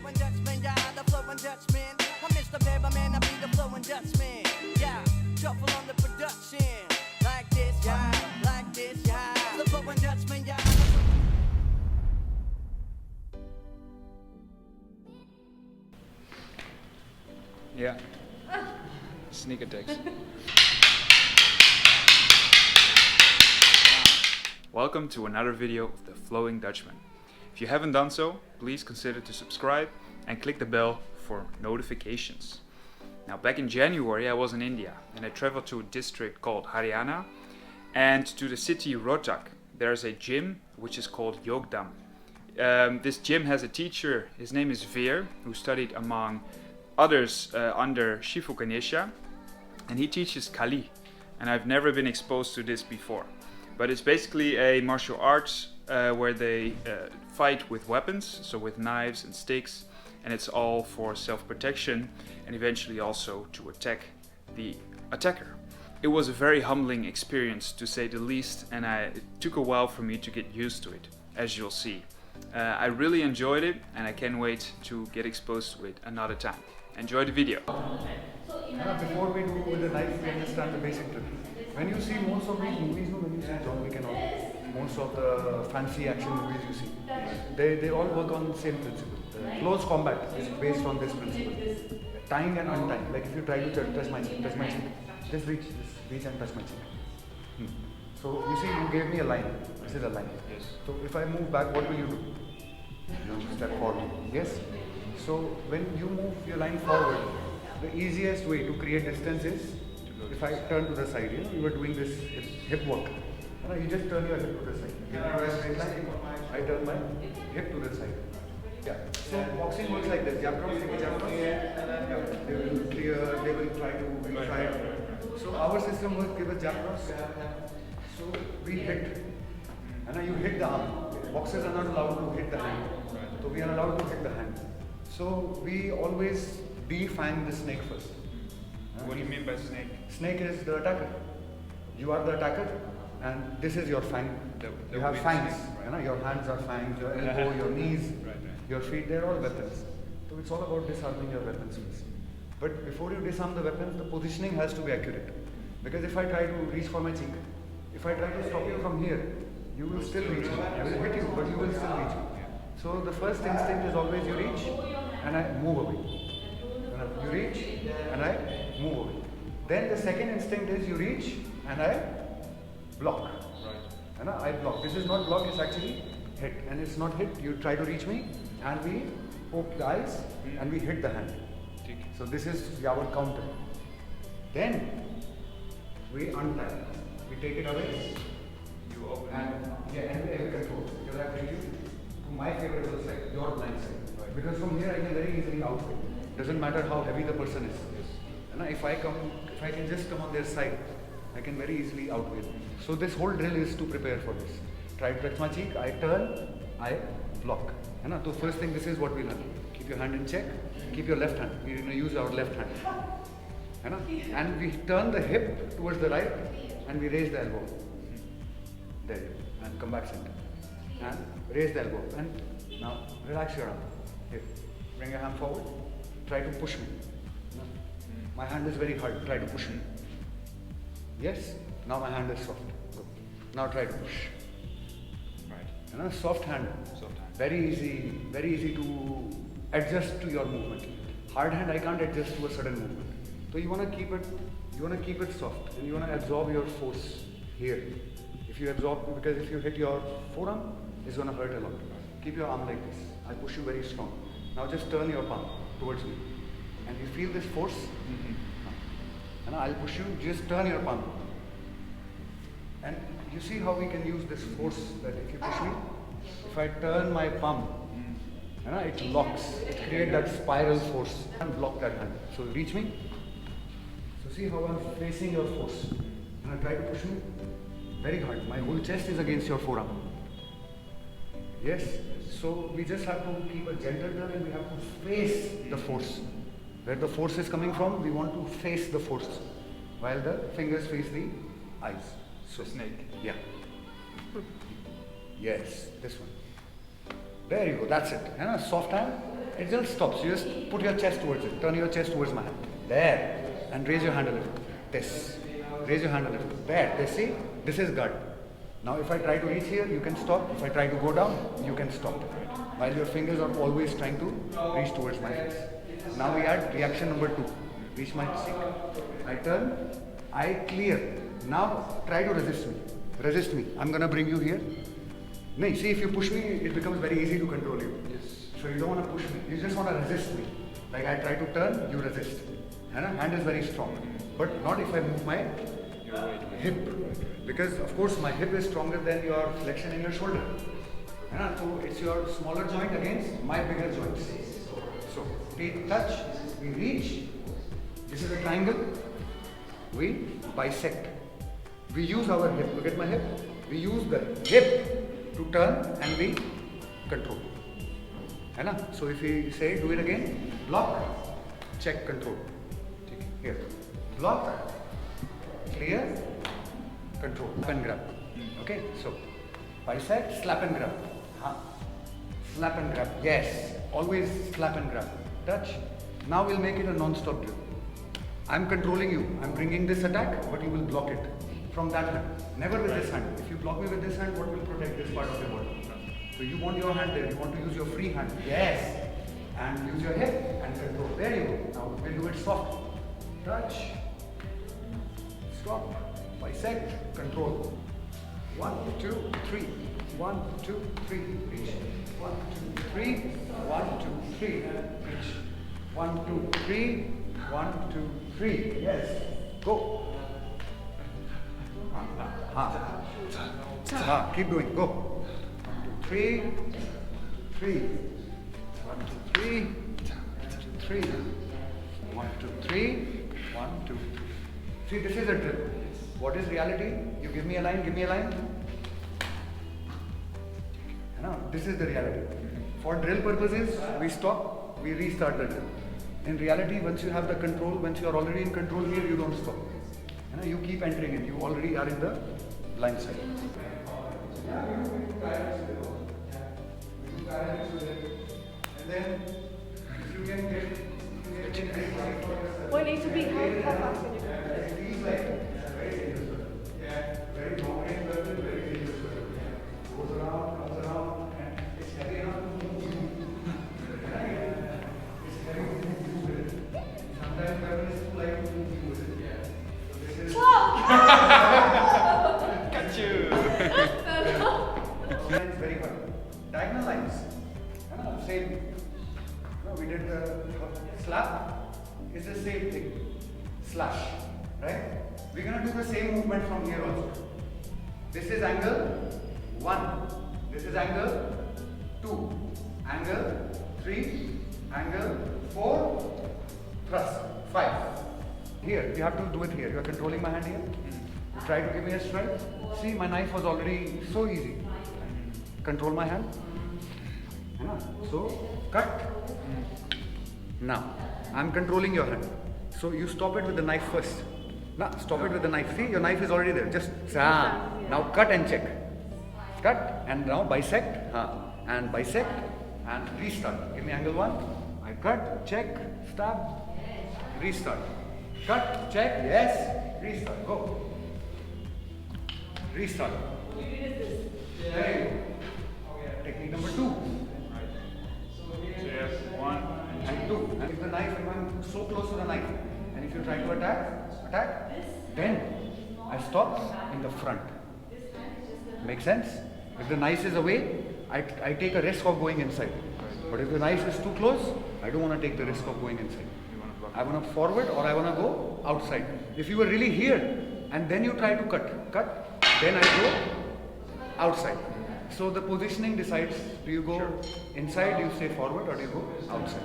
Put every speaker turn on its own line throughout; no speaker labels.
flowing Dutchman, yeah, the flowing Dutchman. I'm Mr. Paperman, I be the flowing Dutchman. Yeah, shuffle on the production. Like this, yeah, the flowing Dutchman, yeah.
Yeah. Sneak attacks. Welcome to another video of the Flowing Dutchman. If you haven't done so, please consider to subscribe and click the bell for notifications. Now, back in January I was in India and I traveled to a district called Haryana and to the city Rohtak. There's a gym which is called Yogdam. This gym has a teacher, his name is Veer, who studied among others under Shifu Ganesha, and he teaches Kali, and I've never been exposed to this before. But it's basically a martial arts where they fight with weapons, so with knives and sticks, and it's all for self-protection and eventually also to attack the attacker. It was a very humbling experience, to say the least, and it took a while for me to get used to it, as you'll see. I really enjoyed it and I can't wait to get exposed to it another time. Enjoy the video.
Before we do with the knife, we understand the basic trick. When you see most of these movies, when you see John Wick and all, most of the fancy action movies you see, they all work on the same principle. Close combat is based on this principle. Tying and untying. Like if you try to touch my cheek, just reach and touch my cheek. So you see, you gave me a line. This is a line.
Yes.
So if I move back, what will you do? You step forward. Yes. So when you move your line forward, the easiest way to create distance is if I turn to the side. You were doing this hip work. You just turn your hip to the side. I turn my hip to the side. Yeah. So boxing works like this. They will clear. They will try to try. So our system works. Give a jab cross. So we hit. And you hit the arm. Boxers are not allowed to hit the hand. So we are allowed to hit the hand. So we always defang the snake first.
What do you mean by snake?
Snake is the attacker. You are the attacker, and this is your fang. You have fangs. Right. Your hands are fangs, your elbow, your knees, your feet, they're all weapons. So it's all about disarming your weapons first. But before you disarm the weapons, the positioning has to be accurate. Because if I try to reach for my cheek, if I try to stop you from here, you will still reach me. I will hit you, but you will still reach me. So the first instinct is always you reach and I move away. You reach and I move away. Then the second instinct is you reach and I block. Right. And I block. This is not block, it's actually hit. And it's not hit, you try to reach me and we poke the eyes and we hit the hand. So this is our counter. Then we untie. We take it away. You open and we control. Because I bring you to my favorable side, your blind side. Right. Because from here I can very easily outweigh. Doesn't matter how heavy the person is. Yes. And if I can just come on their side, I can very easily outweigh them. So this whole drill is to prepare for this. Try to touch my cheek, I turn, I block. So first thing, this is what we learn. Keep your hand in check, keep your left hand. We're going to use our left hand. And we turn the hip towards the right and we raise the elbow. There you go. And come back center. And raise the elbow. And now relax your arm. Here. Bring your hand forward. Try to push me. My hand is very hard. Try to push me. Yes. Now my hand is soft. Go. Now try to push. Right. Soft hand. Soft hand. Very easy to adjust to your movement. Hard hand I can't adjust to a sudden movement. So you want to keep it soft and you want to absorb your force here. If you absorb, because if you hit your forearm, it's going to hurt a lot. Keep your arm like this. I push you very strong. Now just turn your palm towards me. And you feel this force? And I'll push you, just turn your palm. And you see how we can use this force, that if you push me, if I turn my palm, it locks, it creates that spiral force and block that hand. So reach me. So see how I'm facing your force. And try to push me very hard. My whole chest is against your forearm. Yes? So we just have to keep a gentle turn and we have to face the force. Where the force is coming from, we want to face the force. While the fingers face the eyes.
So snake.
Yeah. Yes, this one. There you go, that's it. Soft hand, it just stops. You just put your chest towards it. Turn your chest towards my hand. There. And raise your hand a little. This. Raise your hand a little. There. This, see? This is guard. Now if I try to reach here, you can stop. If I try to go down, you can stop. While your fingers are always trying to reach towards my face. Now we add reaction number 2. Reach my cheek. I turn. I clear. Now try to resist me. Resist me. I'm gonna bring you here. No, see, if you push me, it becomes very easy to control you. Yes. So you don't want to push me. You just want to resist me. Like I try to turn, you resist. Hand is very strong. But not if I move my hip. Because of course my hip is stronger than your flexion in your shoulder. So it's your smaller joint against my bigger joints. So we touch, we reach. This is a triangle. We bisect. We use our hip. Look at my hip. We use the hip to turn and we control. So if we say do it again, block, check, control. Here. Block, clear, control. Slap and grab. Okay, so bisect, slap and grab. Slap and grab. Yes, always slap and grab. Touch. Now we'll make it a non-stop drill. I'm controlling you. I'm bringing this attack, but you will block it from that hand. Never with this hand. If you block me with this hand, what will protect this part of your body? So you want your hand there. You want to use your free hand. Yes. And use your hip and control. There you go. Now we'll do it soft. Touch. Stop. Bisect. Control. 1, 2, 3. 1, 2, 3. Reach. 1, 2, 3. 1, 2, 3. Reach. 1, 2, 3. 1, 2, 3. Yes. Go. Keep doing. Go. 1, 2, 3. 3. 1, 2, 3. 3. 1, 2, 3. 1, 2, 3. See, this is a drill. What is reality? You give me a line, give me a line. This is the reality. For drill purposes, we stop, we restart the drill. In reality, once you have the control, once you are already in control here, you don't stop. You keep entering in. You already are in the blind side. And then, if you can get
What needs to be how fast can you go?
these like very dangerous. Very long range weapon, very dangerous weapon. Goes around, comes around, and it's heavy enough to move you. It's heavy to move you with it. Sometimes weapon is too light to move you with it. So this is
Got you!
lines very good. Diagonal lines. Same. We did the slap. It's the same thing. Slash. Right? We're going to do the same movement from here also. This is angle 1. This is angle 2. Angle 3. Angle 4. Thrust. 5. Here. You have to do it here. You are controlling my hand here. You try to give me a strike. See, my knife was already so easy. Control my hand. So, cut. Now, I'm controlling your hand. So, you stop it with the knife first. Now, stop it with the knife. See, your knife is already there. Just, now cut and check. Cut and now bisect. And bisect and restart. Give me angle 1. I cut, check, stab, restart. Cut, check, yes, restart. Go. Restart. There you go. Technique number 2.
So you have 1
And 2. And if the knife, if I'm so close to the knife, and if you try to attack, then I stop in the front. Make sense? If the knife is away, I take a risk of going inside. But if the knife is too close, I don't want to take the risk of going inside. I want to forward or I want to go outside. If you were really here and then you try to cut, then I go outside. So the positioning decides, do you go inside, do you stay forward or do you go outside?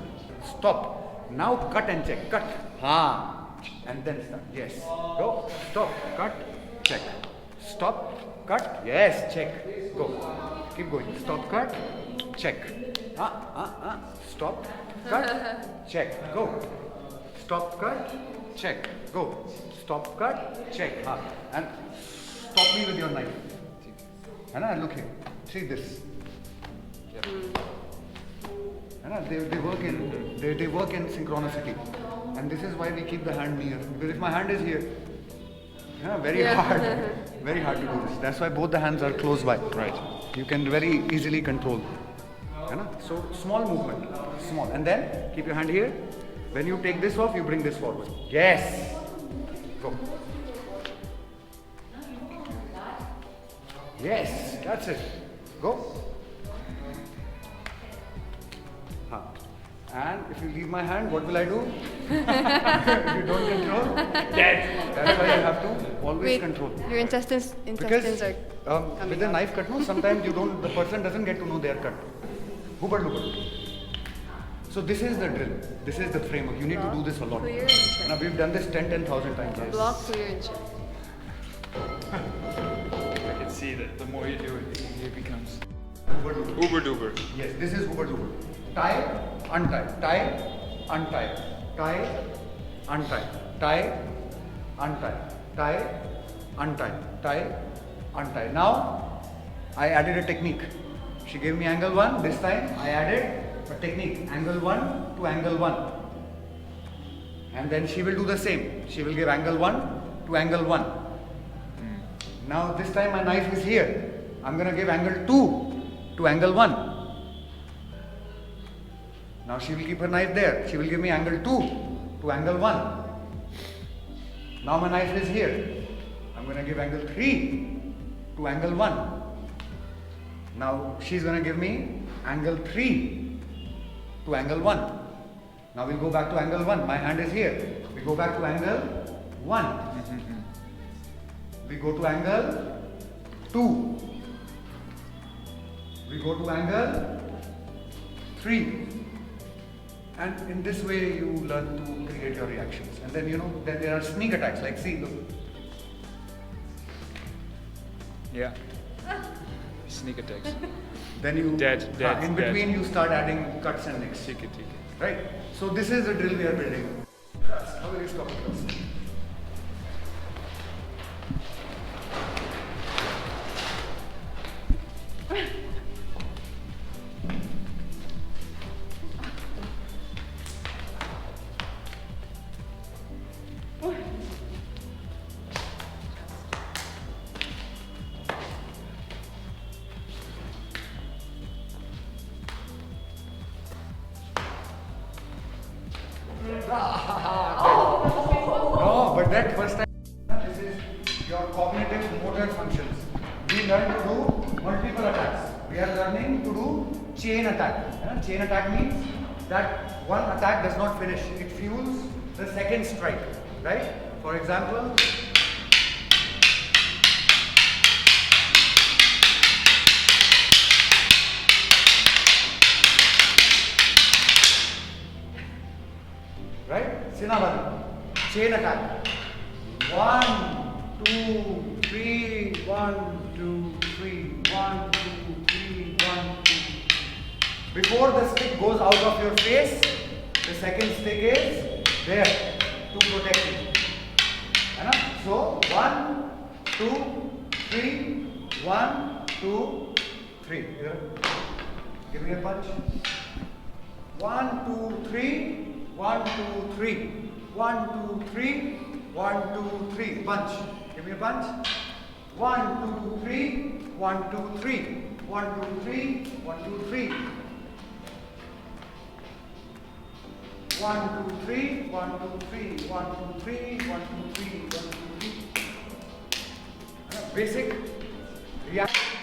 Stop. Now cut and check. Cut. And then start. Yes. Go. Stop. Cut. Check. Stop. Cut. Yes. Check. Go. Keep going. Stop. Cut. Check. Stop. Cut. Check. Go. Stop. Cut. Check. Go. Stop. Cut. Check. And stop me with your knife. And look here. See this. They work in synchronicity, and this is why we keep the hand near. Because if my hand is here, very hard to do this. That's why both the hands are close by.
Right.
You can very easily control. So small movement, small, and then keep your hand here. When you take this off, you bring this forward. Yes. Go. Yes, that's it. Go. And if you leave my hand, what will I do? If you don't control, dead. That's why you have to always control.
Your intestines
Because
are
with a knife cut, no, sometimes the person doesn't get to know they are cut. So this is the drill. This is the framework. You need to do this a lot.
clear and check.
Now we've done this 10,000 times.
Block, clear, and check.
I can see that the more you do it, the easier it becomes.
Uber duper.
Uber duper.
Yes, this is uber duper. Tie, untie, tie, untie, tie, untie, tie, untie, tie, untie, tie, untie. Now I added a technique. She gave me angle 1. This time I added a technique, angle 1 to angle 1. And then she will do the same. She will give angle 1 to angle 1. Now this time my knife is here. I'm going to give angle 2 to angle 1. Now she will keep her knife there. She will give me angle 2 to angle 1. Now my knife is here. I'm going to give angle 3 to angle 1. Now she's going to give me angle 3 to angle 1. Now we'll go back to angle 1. My hand is here. We go back to angle 1. We go to angle 2. We go to angle 3. And in this way you learn to create your reactions. And then then there are sneak attacks, like see, look.
Yeah. Sneak attacks.
Then you
Dead,
in between
dead.
you start adding cuts and nicks.
Take it.
Right? So this is the drill we are building. How will you stop it? No, but that first time, this is your cognitive motor functions. We learn to do multiple attacks. We are learning to do chain attack. Chain attack means that one attack does not finish. It fuels the second strike. Right? For example, right? Sinabadi. Chain attack. 1, 2, 3, 1, 2, 3, 1, 2, 3, 1, 2. Before the stick goes out of your face, the second stick is there to protect you. So 1, 2, 3, 1, 2, 3. Here. Give me a punch. 1, 2, 3. 1, 2, 3. 1, 2, 3. 1, 2, 3. Punch. Give me a punch. 1, 2, 3. 1, 2, 3. 1, 2, 3. 1, 2, 3. 1, 2, 3. 1, 2, 3. 1, 2, 3. 1, 2, 3. 1, 2, 3. Basic reaction.